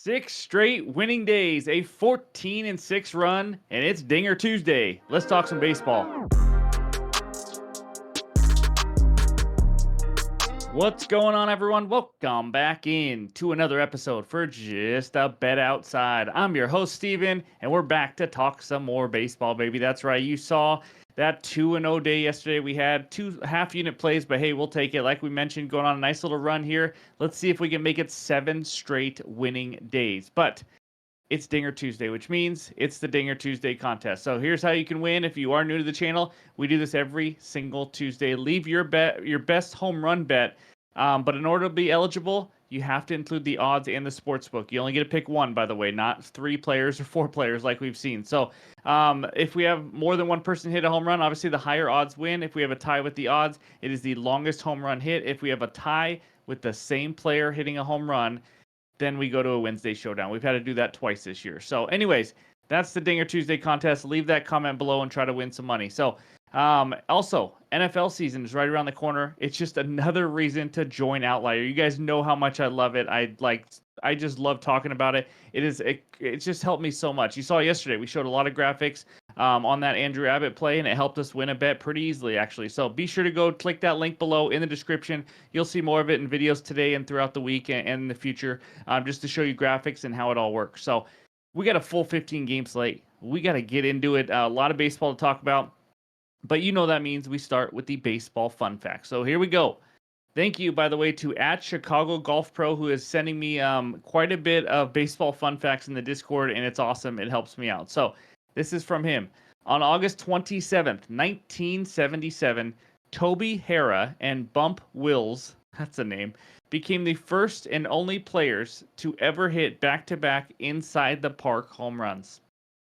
6 straight winning days, a 14-6 run, and it's Dinger Tuesday. Let's talk some baseball. What's going on, everyone? Welcome back in to another episode for Just a Bet Outside. I'm your host, Steven, and we're back to talk some more baseball, baby. That's right. You saw that 2-0 day yesterday. We had 2 half-unit plays, but hey, we'll take it. Like we mentioned, going on a nice little run here. Let's see if we can make it 7 straight winning days. But it's Dinger Tuesday, which means it's the Dinger Tuesday contest. So here's how you can win. If you are new to the channel, we do this every single Tuesday. Leave your best home run bet. But in order to be eligible, you have to include the odds and the sports book. You only get to pick one, by the way, not 3 players or 4 players like we've seen. So if we have more than one person hit a home run, obviously the higher odds win. If we have a tie with the odds, it is the longest home run hit. If we have a tie with the same player hitting a home run, then we go to a Wednesday showdown. We've had to do that twice this year. So anyways, that's the Dinger Tuesday contest. Leave that comment below and try to win some money. So also, NFL season is right around the corner. It's just another reason to join Outlier. You guys know how much I love it. I just love talking about it. It's just helped me so much. You saw yesterday, we showed a lot of graphics on that Andrew Abbott play, and it helped us win a bet pretty easily, actually. So be sure to go click that link below in the description. You'll see more of it in videos today and throughout the week and in the future, just to show you graphics and how it all works. So we got a full 15 game slate. We got to get into it. A lot of baseball to talk about. But you know that means we start with the baseball fun facts. So here we go. Thank you, by the way, to @ChicagoGolfPro, who is sending me quite a bit of baseball fun facts in the Discord, and it's awesome. It helps me out. So this is from him. On August 27th, 1977, Toby Harrah and Bump Wills, that's a name, became the first and only players to ever hit back-to-back inside the park home runs.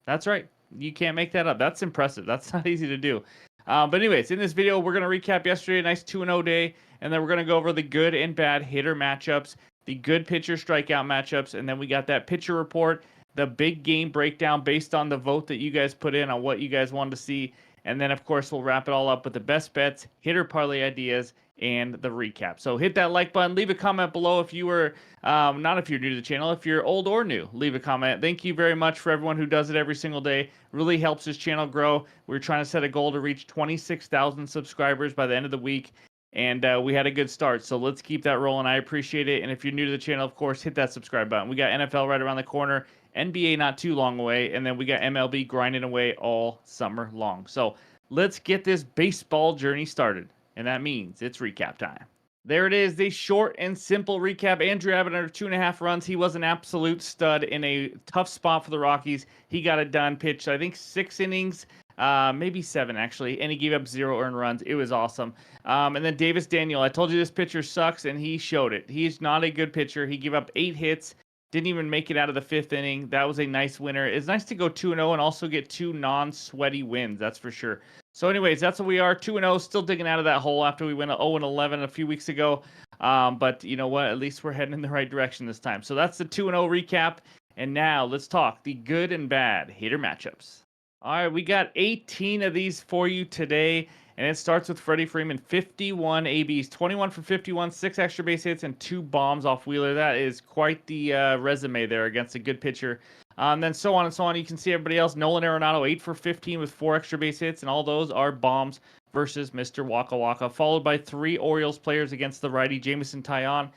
That's right. You can't make that up. That's impressive. That's not easy to do. But anyways, in this video, we're going to recap yesterday, a nice 2-0 day, and then we're going to go over the good and bad hitter matchups, the good pitcher strikeout matchups, and then we got that pitcher report, the big game breakdown based on the vote that you guys put in on what you guys wanted to see, and then, of course, we'll wrap it all up with the best bets, hitter parlay ideas, and the recap. So hit that like button, leave a comment below if you were, not if you're new to the channel, if you're old or new, leave a comment. Thank you very much for everyone who does it every single day. Really helps this channel grow. We're trying to set a goal to reach 26,000 subscribers by the end of the week. And we had a good start, so let's keep that rolling. I appreciate it. And if you're new to the channel, of course, hit that subscribe button. We got NFL right around the corner, NBA not too long away, and then we got MLB grinding away all summer long. So let's get this baseball journey started. And that means it's recap time. There it is, the short and simple recap. Andrew Abbott under 2.5 runs. He was an absolute stud in a tough spot for the Rockies. He got it done, pitched, I think, 6 innings, maybe 7 actually, and he gave up 0 earned runs. It was awesome. And then Davis Daniel, I told you this pitcher sucks, and he showed it. He's not a good pitcher. He gave up 8 hits, didn't even make it out of the 5th inning. That was a nice winner. It's nice to go 2-0 and also get 2 non-sweaty wins, that's for sure. So anyways, that's what we are, 2-0, still digging out of that hole after we went 0-11 a few weeks ago. But you know what? At least we're heading in the right direction this time. So that's the 2-0 recap. And now let's talk the good and bad hitter matchups. All right, we got 18 of these for you today. And it starts with Freddie Freeman, 51 ABs, 21 for 51, 6 extra base hits, and 2 bombs off Wheeler. That is quite the resume there against a good pitcher. And then so on and so on. You can see everybody else. Nolan Arenado, 8 for 15 with 4 extra base hits, and all those are bombs versus Mr. Waka Waka, followed by 3 Orioles players against the righty, Jameson Taillon.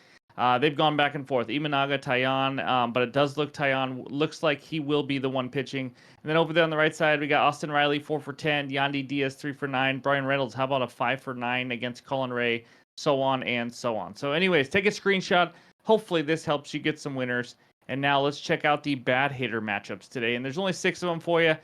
They've gone back and forth. Imanaga, Taillon, but it does look Taillon looks like he will be the one pitching. And then over there on the right side, we got Austin Riley, 4 for 10, Yandy Diaz, 3 for 9, Brian Reynolds, how about a 5 for 9 against Colin Ray, so on and so on. So anyways, take a screenshot. Hopefully this helps you get some winners. And now let's check out the bad hitter matchups today. And there's only 6 of them for you.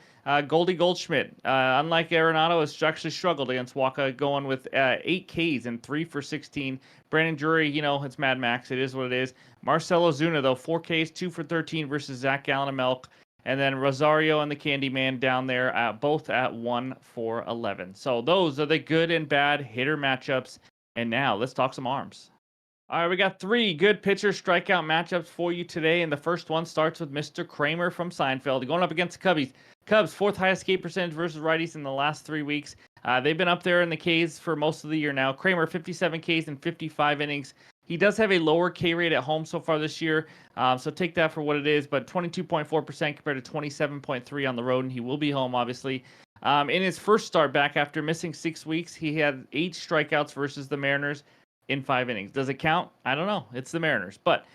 Goldie Goldschmidt, unlike Arenado, has actually struggled against Waka, going with 8 Ks and 3 for 16. Brandon Drury, you know, it's Mad Max. It is what it is. Marcelo Zuna, though, 4 Ks, 2 for 13 versus Zach Gallen and Melk. And then Rosario and the Candyman down there, both at 1 for 11. So those are the good and bad hitter matchups. And now let's talk some arms. All right, we got 3 good pitcher strikeout matchups for you today, and the first one starts with Mr. Kramer from Seinfeld going up against the Cubbies. Cubs, 4th highest K percentage versus righties in the last 3 weeks. They've been up there in the Ks for most of the year now. Kramer, 57 Ks in 55 innings. He does have a lower K rate at home so far this year, so take that for what it is. But 22.4% compared to 27.3 on the road, and he will be home obviously. In his first start back after missing 6 weeks, he had 8 strikeouts versus the Mariners in 5 innings. Does it count? I don't know. It's the Mariners, but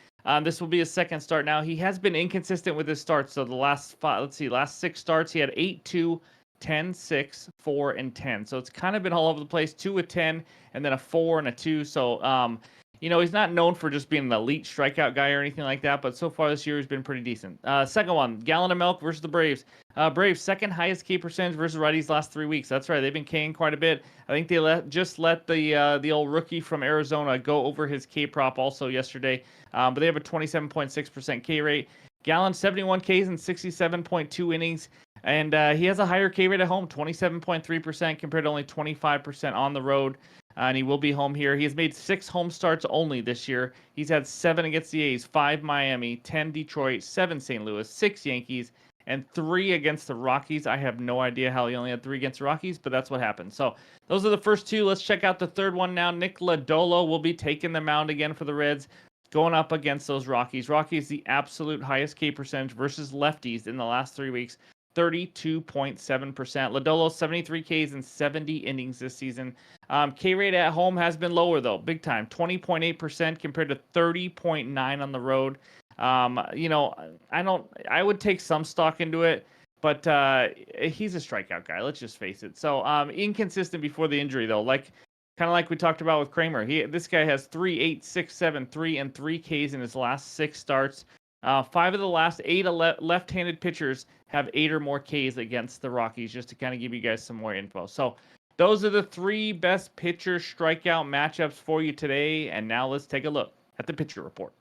this will be his second start now. He has been inconsistent with his starts. So the last 6 starts, he had 8-2, 10-6, 4, and 10. So it's kind of been all over the place. 2 with 10, and then a 4 and a 2. So he's not known for just being an elite strikeout guy or anything like that, but so far this year he's been pretty decent. Second one, gallon of milk versus the Braves. Braves second highest K percentage versus righties last 3 weeks. That's right, they've been K'ing quite a bit. I think they let the old rookie from Arizona go over his K prop also yesterday, but they have a 27.6% K rate. Gallon 71 Ks in 67.2 innings. And he has a higher K rate at home, 27.3% compared to only 25% on the road. And he will be home here. He has made 6 home starts only this year. He's had 7 against the A's, 5 Miami, 10 Detroit, 7 St. Louis, 6 Yankees, and 3 against the Rockies. I have no idea how he only had 3 against the Rockies, but that's what happened. So those are the first 2. Let's check out the third one now. Nick Lodolo will be taking the mound again for the Reds, going up against those Rockies. Rockies, the absolute highest K percentage versus lefties in the last 3 weeks. 32.7%. Lodolo, 73 Ks in 70 innings this season. K rate at home has been lower, though, big time. 20.8% compared to 30.9 on the road. I would take some stock into it, but he's a strikeout guy. Let's just face it. So inconsistent before the injury, though. Kind of like we talked about with Kramer. This guy has 3, 8, 6, 7, 3, and 3 Ks in his last 6 starts. 5 of the last 8 left-handed pitchers have 8 or more Ks against the Rockies, just to kind of give you guys some more info. So those are the 3 best pitcher strikeout matchups for you today. And now let's take a look at the pitcher report.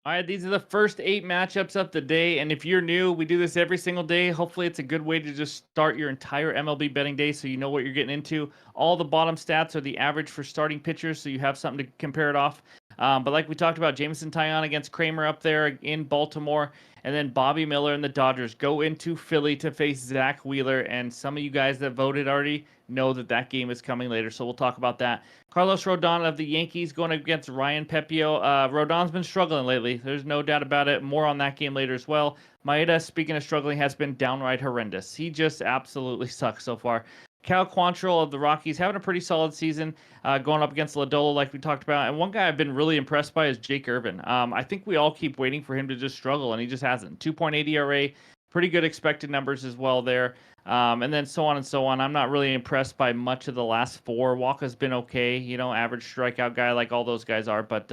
All right, these are the first 8 matchups of the day, and if you're new, we do this every single day. Hopefully, it's a good way to just start your entire MLB betting day so you know what you're getting into. All the bottom stats are the average for starting pitchers, so you have something to compare it off. But like we talked about, Jameson Taillon against Kramer up there in Baltimore, and then Bobby Miller and the Dodgers go into Philly to face Zach Wheeler, and some of you guys that voted already know that game is coming later, so we'll talk about that. Carlos Rodon of the Yankees going against Ryan Pepiot. Rodon's been struggling lately. There's no doubt about it. More on that game later as well. Maeda, speaking of struggling, has been downright horrendous. He just absolutely sucks so far. Cal Quantrill of the Rockies having a pretty solid season, going up against Lodolo like we talked about. And one guy I've been really impressed by is Jake Irvin. I think we all keep waiting for him to just struggle, and he just hasn't. 2.8 ERA, pretty good expected numbers as well there. And then so on and so on. I'm not really impressed by much of the last 4. Walker's been okay, average strikeout guy like all those guys are. But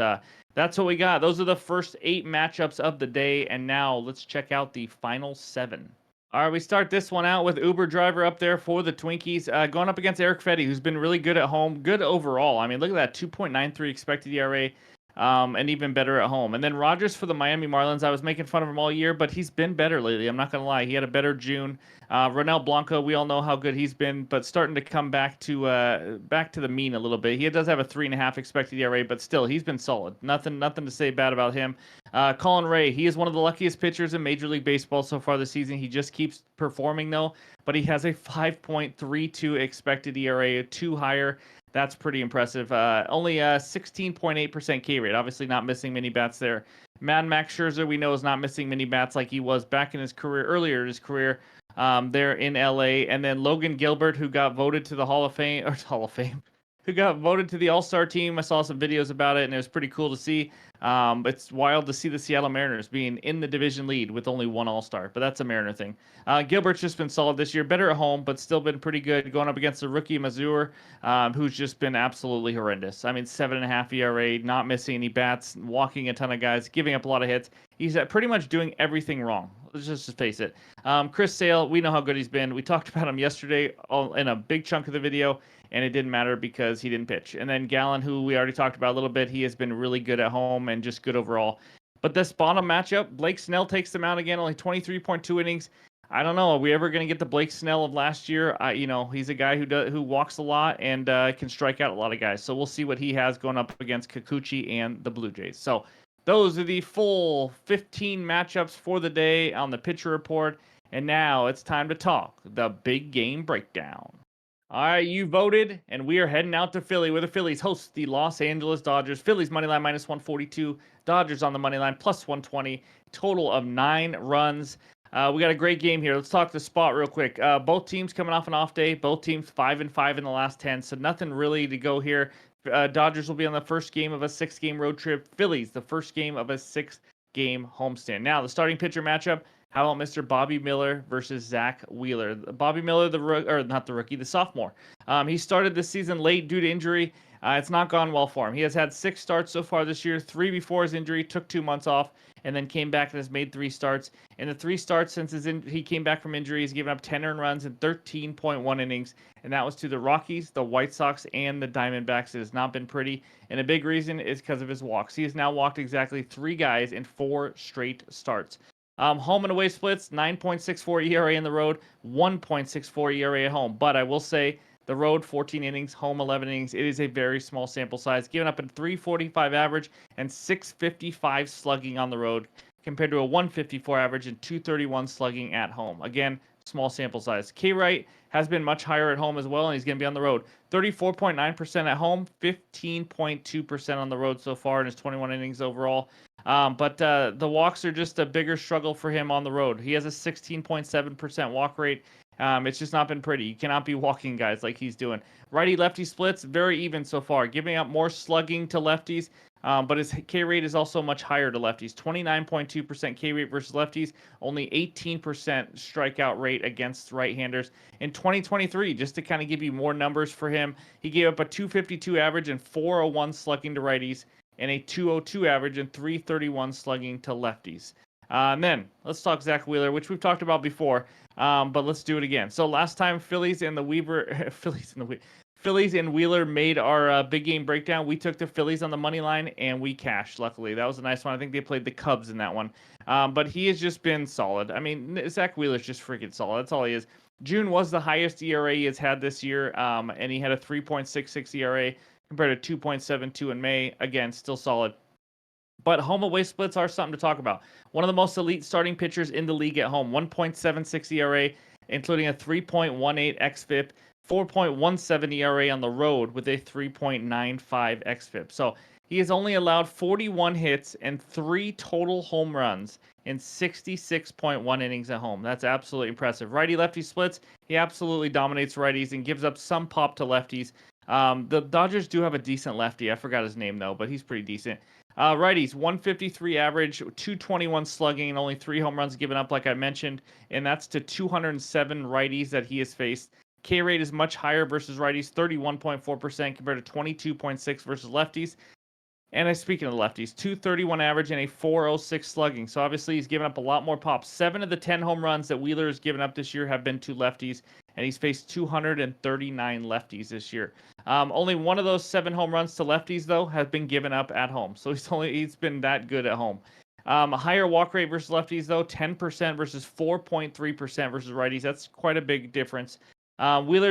that's what we got. Those are the first 8 matchups of the day. And now let's check out the final 7. All right, we start this one out with Uber driver up there for the Twinkies, going up against Eric Fetty, who's been really good at home, good overall. I mean, look at that, 2.93 expected ERA, and even better at home. And then Rogers for the Miami Marlins. I was making fun of him all year, but he's been better lately. I'm not going to lie. He had a better June. Ronel Blanco, we all know how good he's been, but starting to come back to the mean a little bit. He does have a 3.5 expected ERA, but still, he's been solid. Nothing to say bad about him. Colin Ray, he is one of the luckiest pitchers in Major League Baseball so far this season. He just keeps performing, though, but he has a 5.32 expected ERA, 2 higher. That's pretty impressive. Only a 16.8% K rate. Obviously not missing many bats there. Mad Max Scherzer, we know, is not missing many bats like he was back in his career, earlier in his career, there in LA. And then Logan Gilbert, who got voted to the Hall of Fame, who got voted to the All-Star team. I saw some videos about it, and it was pretty cool to see. It's wild to see the Seattle Mariners being in the division lead with only 1 All-Star, but that's a Mariner thing. Gilbert's just been solid this year, better at home, but still been pretty good, going up against the rookie Mazur, who's just been absolutely horrendous. I mean, 7.5 ERA, not missing any bats, walking a ton of guys, giving up a lot of hits. He's pretty much doing everything wrong. Let's just face it. Chris Sale, we know how good he's been. We talked about him yesterday in a big chunk of the video, and it didn't matter because he didn't pitch. And then Gallen, who we already talked about a little bit, he has been really good at home and just good overall. But this bottom matchup, Blake Snell takes them out again, only 23.2 innings. I don't know. Are we ever going to get the Blake Snell of last year? He's a guy who walks a lot and can strike out a lot of guys. So we'll see what he has going up against Kikuchi and the Blue Jays. So those are the full 15 matchups for the day on the pitcher report. And now it's time to talk the big game breakdown. All right, you voted, and we are heading out to Philly, where the Phillies host the Los Angeles Dodgers. Phillies money line minus 142, Dodgers on the money line plus 120, total of 9 runs. We got a great game here. Let's talk the spot real quick. Both teams coming off an off day. Both teams 5-5 in the last 10, so nothing really to go here. Dodgers will be on the first game of a 6-game road trip. Phillies the first game of a 6-game homestand. Now the starting pitcher matchup. How about Mr. Bobby Miller versus Zach Wheeler? Bobby Miller, or not the rookie, the sophomore. He started this season late due to injury. It's not gone well for him. He has had 6 starts so far this year, 3 before his injury, took 2 months off, and then came back and has made 3 starts. In the 3 starts since he came back from injury, he's given up 10 earned runs in 13.1 innings, and that was to the Rockies, the White Sox, and the Diamondbacks. It has not been pretty, and a big reason is because of his walks. He has now walked exactly 3 guys in 4 straight starts. Home and away splits, 9.64 ERA in the road, 1.64 ERA at home. But I will say, the road 14 innings, home 11 innings. It is a very small sample size, giving up a 345 average and 655 slugging on the road, compared to a 154 average and 231 slugging at home. Again, small sample size. K-Rate has been much higher at home as well, and he's going to be on the road. 34.9% at home, 15.2% on the road so far in his 21 innings overall. But the walks are just a bigger struggle for him on the road. He has a 16.7% walk rate. It's just not been pretty. You cannot be walking guys like he's doing. Righty-lefty splits, very even so far, giving up more slugging to lefties. But his K rate is also much higher to lefties. 29.2% K rate versus lefties, only 18% strikeout rate against right-handers. In 2023, just to kind of give you more numbers for him, he gave up a 252 average and 401 slugging to righties, and a 202 average and 331 slugging to lefties. And then let's talk Zach Wheeler, which we've talked about before, but let's do it again. So last time Phillies and Wheeler made our big game breakdown, we took the Phillies on the money line and we cashed. Luckily, that was a nice one. I think they played the Cubs in that one. But he has just been solid. I mean, Zach Wheeler's just freaking solid. That's all he is. June was the highest ERA he has had this year, and he had a 3.66 ERA compared to 2.72 in May. Again, still solid. But home away splits are something to talk about. One of the most elite starting pitchers in the league at home, 1.76 ERA, including a 3.18 xFIP, 4.17 ERA on the road with a 3.95 xFIP. So he has only allowed 41 hits and 3 total home runs in 66.1 innings at home. That's absolutely impressive. Righty-lefty splits, he absolutely dominates righties and gives up some pop to lefties. The Dodgers do have a decent lefty. I forgot his name, though, but he's pretty decent. Righties, 153 average, 221 slugging, and only 3 home runs given up, like I mentioned, and that's to 207 righties that he has faced. K rate is much higher versus righties, 31.4% compared to 22.6 versus lefties. And speaking of lefties, 231 average and a 406 slugging. So obviously he's given up a lot more pops. 7 of the 10 home runs that Wheeler has given up this year have been to lefties, and he's faced 239 lefties this year. Only one of those 7 home runs to lefties, though, has been given up at home. So he's been that good at home. A higher walk rate versus lefties, though, 10% versus 4.3% versus righties. That's quite a big difference. Wheeler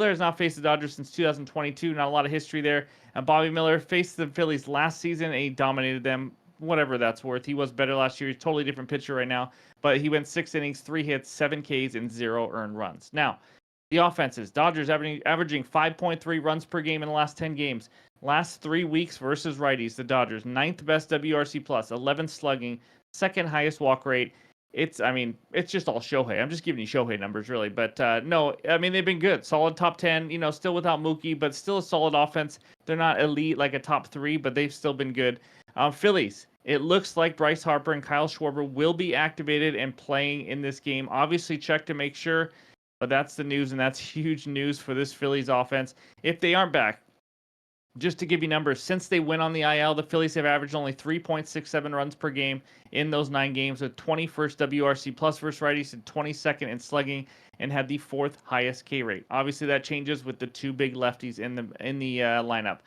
has not faced the Dodgers since 2022. Not a lot of history there. And Bobby Miller faced the Phillies last season, and he dominated them. Whatever that's worth. He was better last year. He's a totally different pitcher right now. But he went 6 innings, 3 hits, 7 Ks, and 0 earned runs. Now, the offenses. Dodgers averaging 5.3 runs per game in the last 10 games. Last 3 weeks versus righties, the Dodgers. 9th best WRC+, 11th slugging, 2nd highest walk rate. It's just all Shohei. I'm just giving you Shohei numbers, really. But no, I mean, they've been good. Solid top 10, still without Mookie, but still a solid offense. They're not elite like a top 3, but they've still been good. Phillies, it looks like Bryce Harper and Kyle Schwarber will be activated and playing in this game. Obviously, check to make sure, but that's the news, and that's huge news for this Phillies offense. If they aren't back, just to give you numbers, since they went on the IL, the Phillies have averaged only 3.67 runs per game in those 9 games, with 21st WRC plus versus righties and 22nd in slugging, and had the 4th highest K rate. Obviously, that changes with the 2 big lefties in the lineup.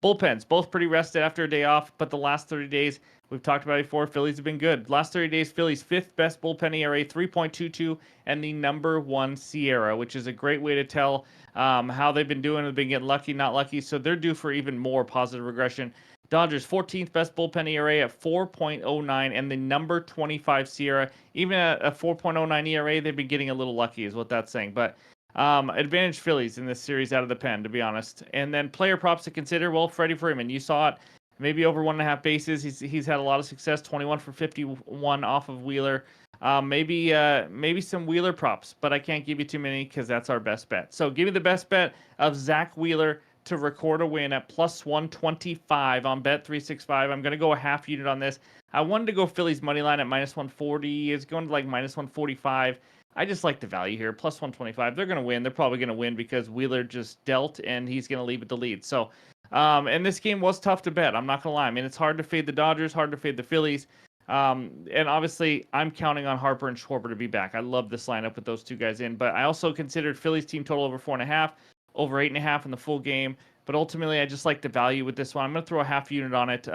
Bullpens, both pretty rested after a day off, but the last 30 days, we've talked about it before, Phillies have been good. Last 30 days, Phillies 5th best bullpen ERA, 3.22, and the number 1 SIERA, which is a great way to tell how they've been doing. They've been getting lucky, not lucky, so they're due for even more positive regression. Dodgers 14th best bullpen ERA at 4.09, and the number 25 SIERA. Even at a 4.09 ERA, they've been getting a little lucky, is what that's saying. But Advantage Phillies in this series out of the pen, to be honest. And then player props to consider. Well, Freddie Freeman, you saw it. Maybe over 1.5 bases. He's had a lot of success. 21 for 51 off of Wheeler. Maybe some Wheeler props, but I can't give you too many because that's our best bet. So give me the best bet of Zach Wheeler to record a win at plus 125 on Bet365. I'm going to go a half unit on this. I wanted to go Phillies money line at minus 140. It's going to like minus 145. I just like the value here. Plus 125. They're going to win. They're probably going to win because Wheeler just dealt and he's going to leave with the lead. So, and this game was tough to bet. I'm not going to lie. I mean, it's hard to fade the Dodgers, hard to fade the Phillies. And obviously, I'm counting on Harper and Schwarber to be back. I love this lineup with those two guys in. But I also considered Phillies team total over 4.5, over 8.5 in the full game. But ultimately, I just like the value with this one. I'm going to throw a half unit on it.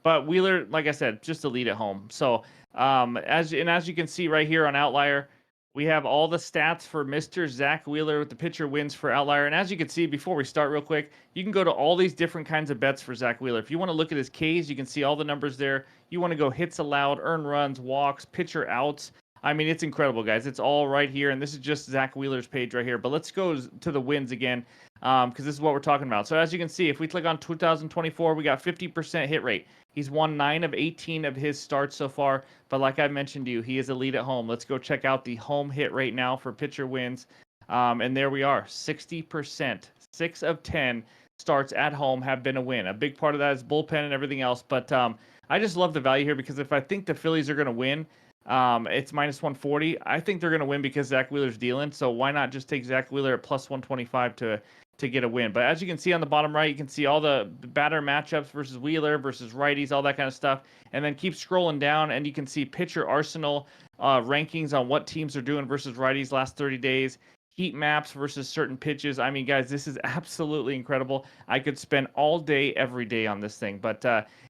But Wheeler, like I said, just a lead at home. So as you can see right here on Outlier, we have all the stats for Mr. Zach Wheeler with the pitcher wins for Outlier. And as you can see, before we start real quick, you can go to all these different kinds of bets for Zach Wheeler. If you want to look at his Ks, you can see all the numbers there. You want to go hits allowed, earned runs, walks, pitcher outs. I mean, it's incredible, guys. It's all right here. And this is just Zach Wheeler's page right here. But let's go to the wins again because this is what we're talking about. So as you can see, if we click on 2024, we got 50% hit rate. He's won 9 of 18 of his starts so far. But like I mentioned to you, he is a lead at home. Let's go check out the home hit rate now for pitcher wins. And there we are, 60%. 6 of 10 starts at home have been a win. A big part of that is bullpen and everything else. But I just love the value here because if I think the Phillies are going to win, it's minus 140. I think they're going to win because Zach Wheeler's dealing. So why not just take Zach Wheeler at plus 125 to get a win? But as you can see on the bottom right, you can see all the batter matchups versus Wheeler versus righties, all that kind of stuff. And then keep scrolling down and you can see pitcher arsenal rankings on what teams are doing versus righties last 30 days. Heat maps versus certain pitches. I mean, guys, this is absolutely incredible. I could spend all day, every day on this thing. But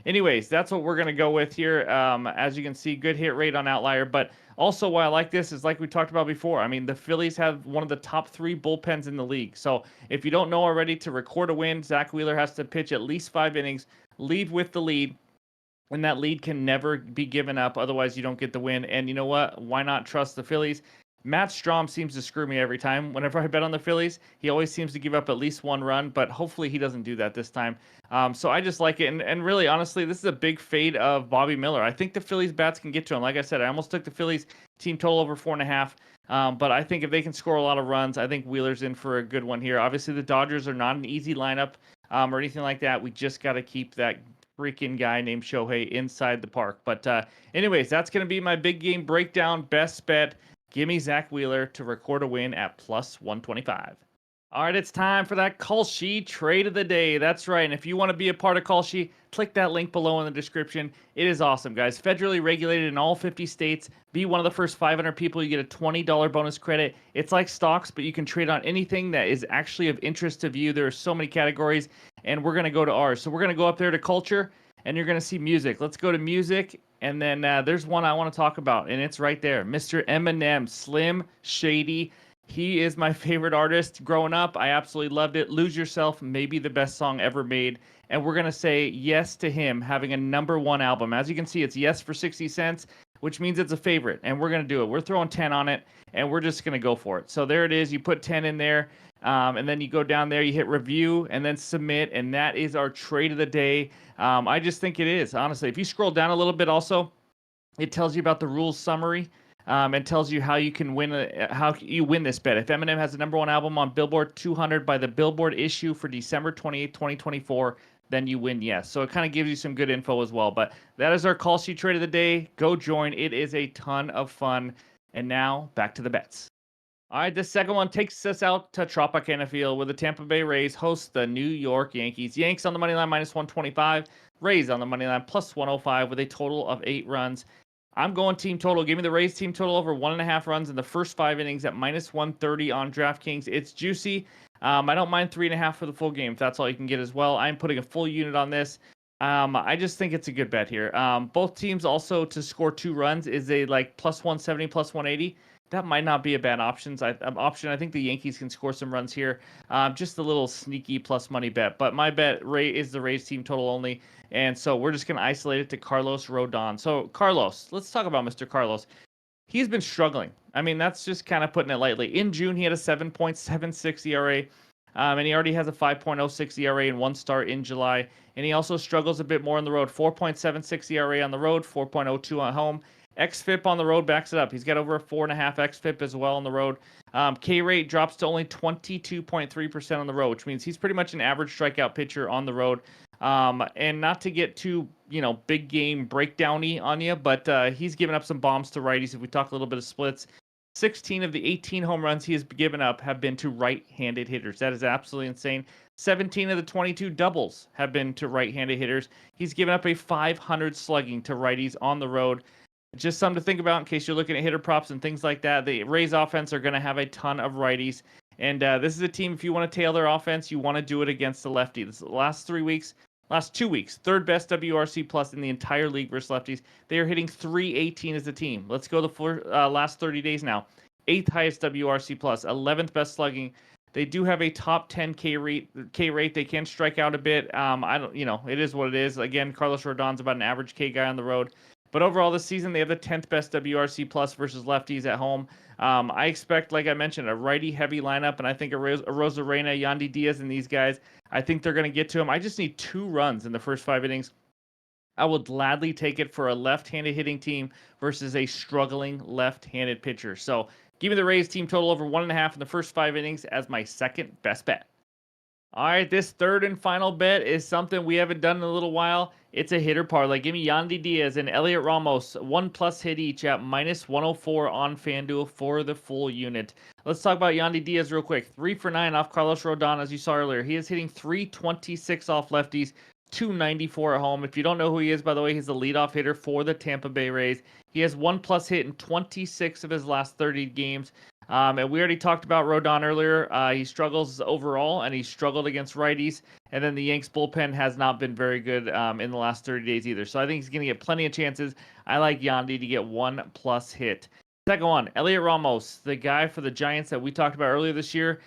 anyways, that's what we're going to go with here. As you can see, good hit rate on Outlier. But also why I like this is like we talked about before. I mean, the Phillies have one of the top 3 bullpens in the league. So if you don't know already, to record a win, Zach Wheeler has to pitch at least 5 innings, lead with the lead. And that lead can never be given up. Otherwise, you don't get the win. And you know what? Why not trust the Phillies? Matt Strom seems to screw me every time. Whenever I bet on the Phillies, he always seems to give up at least 1 run, but hopefully he doesn't do that this time. So I just like it. And really, honestly, this is a big fade of Bobby Miller. I think the Phillies bats can get to him. Like I said, I almost took the Phillies team total over 4.5. But I think if they can score a lot of runs, I think Wheeler's in for a good one here. Obviously, the Dodgers are not an easy lineup or anything like that. We just got to keep that freaking guy named Shohei inside the park. But anyways, that's going to be my big game breakdown. Best bet. Give me Zach Wheeler to record a win at plus 125. All right, it's time for that KALSHI trade of the day. That's right. And if you want to be a part of KALSHI, click that link below in the description. It is awesome, guys. Federally regulated in all 50 states. Be one of the first 500 people. You get a $20 bonus credit. It's like stocks, but you can trade on anything that is actually of interest to you. There are so many categories, and we're going to go to ours. So we're going to go up there to culture, and you're going to see music. Let's go to music. And then there's one I want to talk about, and it's right there. Mr. Eminem, Slim Shady. He is my favorite artist growing up. I absolutely loved it. Lose Yourself, maybe the best song ever made. And we're going to say yes to him having a #1 album. As you can see, it's yes for 60 cents, which means it's a favorite. And we're going to do it. We're throwing 10 on it, and we're just going to go for it. So there it is. You put 10 in there, and then you go down there, you hit review, and then submit. And that is our trade of the day. I just think it is, honestly. If you scroll down a little bit also, it tells you about the rules summary. And tells you how you can win this bet. If Eminem has the #1 album on Billboard 200 by the Billboard issue for December 28th, 2024, then you win yes. So it kind of gives you some good info as well. But that is our KALSHI trade of the day. Go join. It is a ton of fun. And now back to the bets. All right, this second one takes us out to Tropicana Field where the Tampa Bay Rays host the New York Yankees. Yanks on the money line -125. Rays on the money line +105 with a total of 8 runs. I'm going team total. Give me the Rays team total over 1.5 runs in the first 5 innings at -130 on DraftKings. It's juicy. I don't mind 3.5 for the full game if that's all you can get as well. I'm putting a full unit on this. I just think it's a good bet here. Both teams also to score 2 runs is a like +170, +180. That might not be a bad option. I think the Yankees can score some runs here. Just a little sneaky plus money bet. But my bet is the Rays team total only. And so we're just going to isolate it to Carlos Rodon. So, Carlos, let's talk about Mr. Carlos. he's been struggling. I mean, that's just kind of putting it lightly. In June, he had a 7.76 ERA, and he already has a 5.06 ERA in one start in July. And he also struggles a bit more on the road. 4.76 ERA on the road, 4.02 at home. XFIP on the road backs it up. He's got over a 4.5 XFIP as well on the road. K rate drops to only 22.3% on the road, which means he's pretty much an average strikeout pitcher on the road. And not to get too, big game breakdowny on you, but he's given up some bombs to righties. If we talk a little bit of splits, 16 of the 18 home runs he has given up have been to right-handed hitters. That is absolutely insane. 17 of the 22 doubles have been to right-handed hitters. He's given up a 500 slugging to righties on the road. Just something to think about in case you're looking at hitter props and things like that. The Rays offense are going to have a ton of righties. And this is a team, if you want to tail their offense, you want to do it against the lefty. This is the last 2 weeks, third best WRC plus in the entire league versus lefties. They are hitting 318 as a team. Let's go the last 30 days now. 8th highest WRC plus, 11th best slugging. They do have a top 10 K rate. They can strike out a bit. It is what it is. Again, Carlos Rodon's about an average K guy on the road. But overall this season, they have the 10th best WRC plus versus lefties at home. I expect, like I mentioned, a righty-heavy lineup, and I think a Rosarena, Yandy Diaz, and these guys, I think they're going to get to him. I just need 2 runs in the first 5 innings. I would gladly take it for a left-handed hitting team versus a struggling left-handed pitcher. So give me the Rays team total over 1.5 in the first 5 innings as my second best bet. All right, this third and final bet is something we haven't done in a little while. It's a hitter parlay. Give me Yandy Diaz and Elliot Ramos, 1+ hit each at -104 on FanDuel for the full unit. Let's talk about Yandy Diaz real quick. 3 for 9 off Carlos Rodon, as you saw earlier. He is hitting 326 off lefties, 294 at home. If you don't know who he is, by the way, he's the leadoff hitter for the Tampa Bay Rays. He has 1+ hit in 26 of his last 30 games. And we already talked about Rodon earlier. He struggles overall, and he struggled against righties. And then the Yanks bullpen has not been very good in the last 30 days either. So I think he's going to get plenty of chances. I like Yandy to get 1+ hit. Second one, Elliot Ramos, the guy for the Giants that we talked about earlier this year.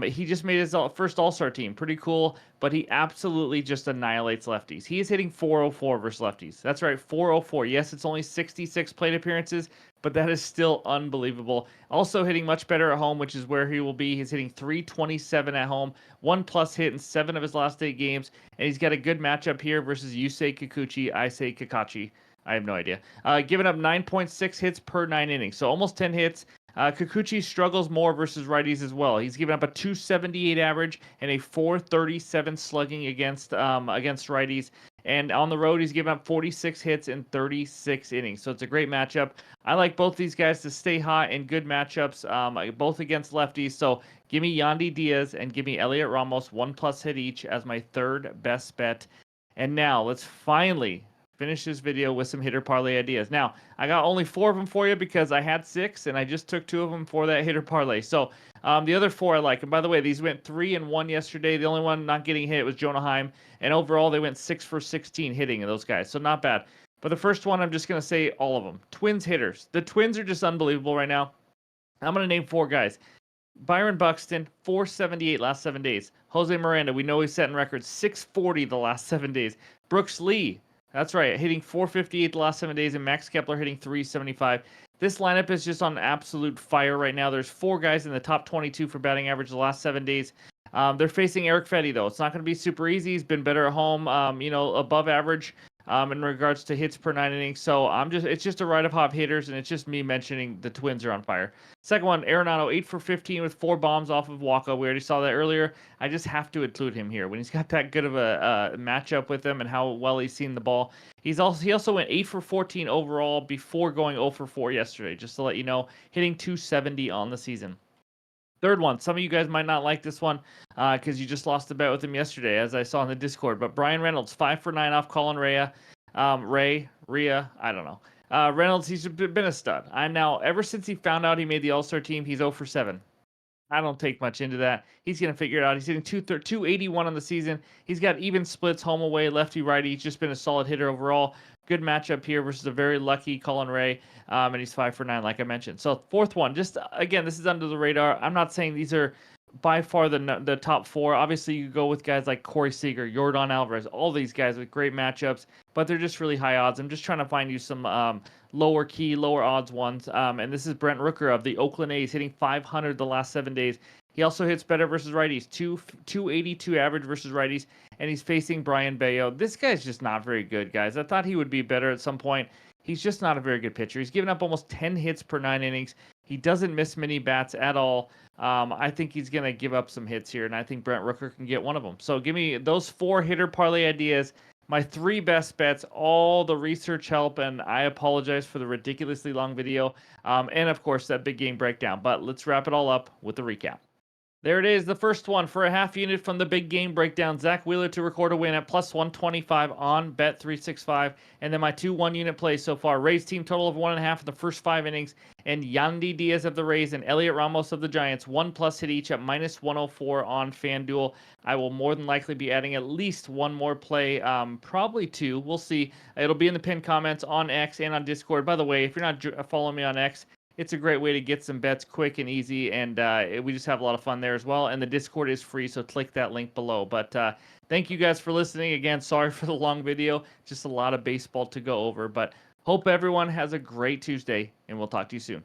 He just made his first All-Star team. Pretty cool, but he absolutely just annihilates lefties. He is hitting 404 versus lefties. That's right, 404. Yes, it's only 66 plate appearances, but that is still unbelievable. Also hitting much better at home, which is where he will be. He's hitting 327 at home, 1+ hit in 7 of his last 8 games, and he's got a good matchup here versus Yusei Kikuchi, Issei Kakachi. I have no idea. Giving up 9.6 hits per 9 innings, so almost 10 hits. Kikuchi struggles more versus righties as well. He's given up a 278 average and a 437 slugging against righties. And on the road, he's given up 46 hits in 36 innings. So it's a great matchup. I like both these guys to stay hot in good matchups, both against lefties. So give me Yandy Diaz and give me Elliot Ramos, 1+ hit each as my third best bet. And now let's finally finish this video with some hitter parlay ideas. Now, I got only 4 of them for you because I had 6, and I just took 2 of them for that hitter parlay. So the other 4 I like. And by the way, these went 3 and 1 yesterday. The only one not getting hit was Jonah Heim. And overall, they went 6 for 16 hitting those guys. So not bad. But the first one, I'm just going to say all of them. Twins hitters. The Twins are just unbelievable right now. I'm going to name 4 guys. Byron Buxton, 478 last 7 days. Jose Miranda, we know he's setting records, 640 the last 7 days. Brooks Lee, that's right, hitting 458 the last 7 days, and Max Kepler hitting 375. This lineup is just on absolute fire right now. There's 4 guys in the top 22 for batting average the last 7 days. They're facing Eric Fetty, though. It's not going to be super easy. He's been better at home, above average in regards to hits per 9 innings. So it's just a ride of hot hitters, and it's just me mentioning the Twins are on fire. Second one, Arenado, 8 for 15 with 4 bombs off of Waka. We already saw that earlier. I just have to include him here when he's got that good of a matchup with him and how well he's seen the ball. He also went 8 for 14 overall before going 0 for 4 yesterday, just to let you know, hitting 270 on the season. Third one, some of you guys might not like this one because you just lost a bet with him yesterday, as I saw in the Discord. But Brian Reynolds, 5 for 9 off Colin Rhea. Rhea, I don't know. Reynolds, he's been a stud. Ever since he found out he made the All-Star team, he's 0 for 7. I don't take much into that. He's going to figure it out. He's hitting 281 on the season. He's got even splits, home away, lefty, righty. He's just been a solid hitter overall. Good matchup here versus a very lucky Colin Ray. And he's 5 for 9, like I mentioned. So fourth one, just again, this is under the radar. I'm not saying these are by far the top four. Obviously, you go with guys like Corey Seager, Yordan Alvarez, all these guys with great matchups, but they're just really high odds. I'm just trying to find you some lower key, lower odds ones. And this is Brent Rooker of the Oakland A's hitting 500 the last 7 days. He also hits better versus righties, 282 average versus righties, and he's facing Brian Bayo. This guy's just not very good, guys. I thought he would be better at some point. He's just not a very good pitcher. He's given up almost 10 hits per 9 innings. He doesn't miss many bats at all. I think he's going to give up some hits here, and I think Brent Rooker can get one of them. So give me those 4 hitter parlay ideas. My 3 best bets, all the research help, and I apologize for the ridiculously long video. And of course, that big game breakdown. But let's wrap it all up with the recap. There it is, the first one for a half unit from the big game breakdown. Zach Wheeler to record a win at plus 125 on Bet365. And then my 2 1-unit plays so far. Rays team total of 1.5 in the first 5 innings. And Yandy Diaz of the Rays and Elliot Ramos of the Giants. 1+ hit each at minus 104 on FanDuel. I will more than likely be adding at least one more play, probably 2. We'll see. It'll be in the pinned comments on X and on Discord. By the way, if you're not following me on X, it's a great way to get some bets quick and easy, and we just have a lot of fun there as well. And the Discord is free, so click that link below. But thank you guys for listening. Again, sorry for the long video. Just a lot of baseball to go over. But hope everyone has a great Tuesday, and we'll talk to you soon.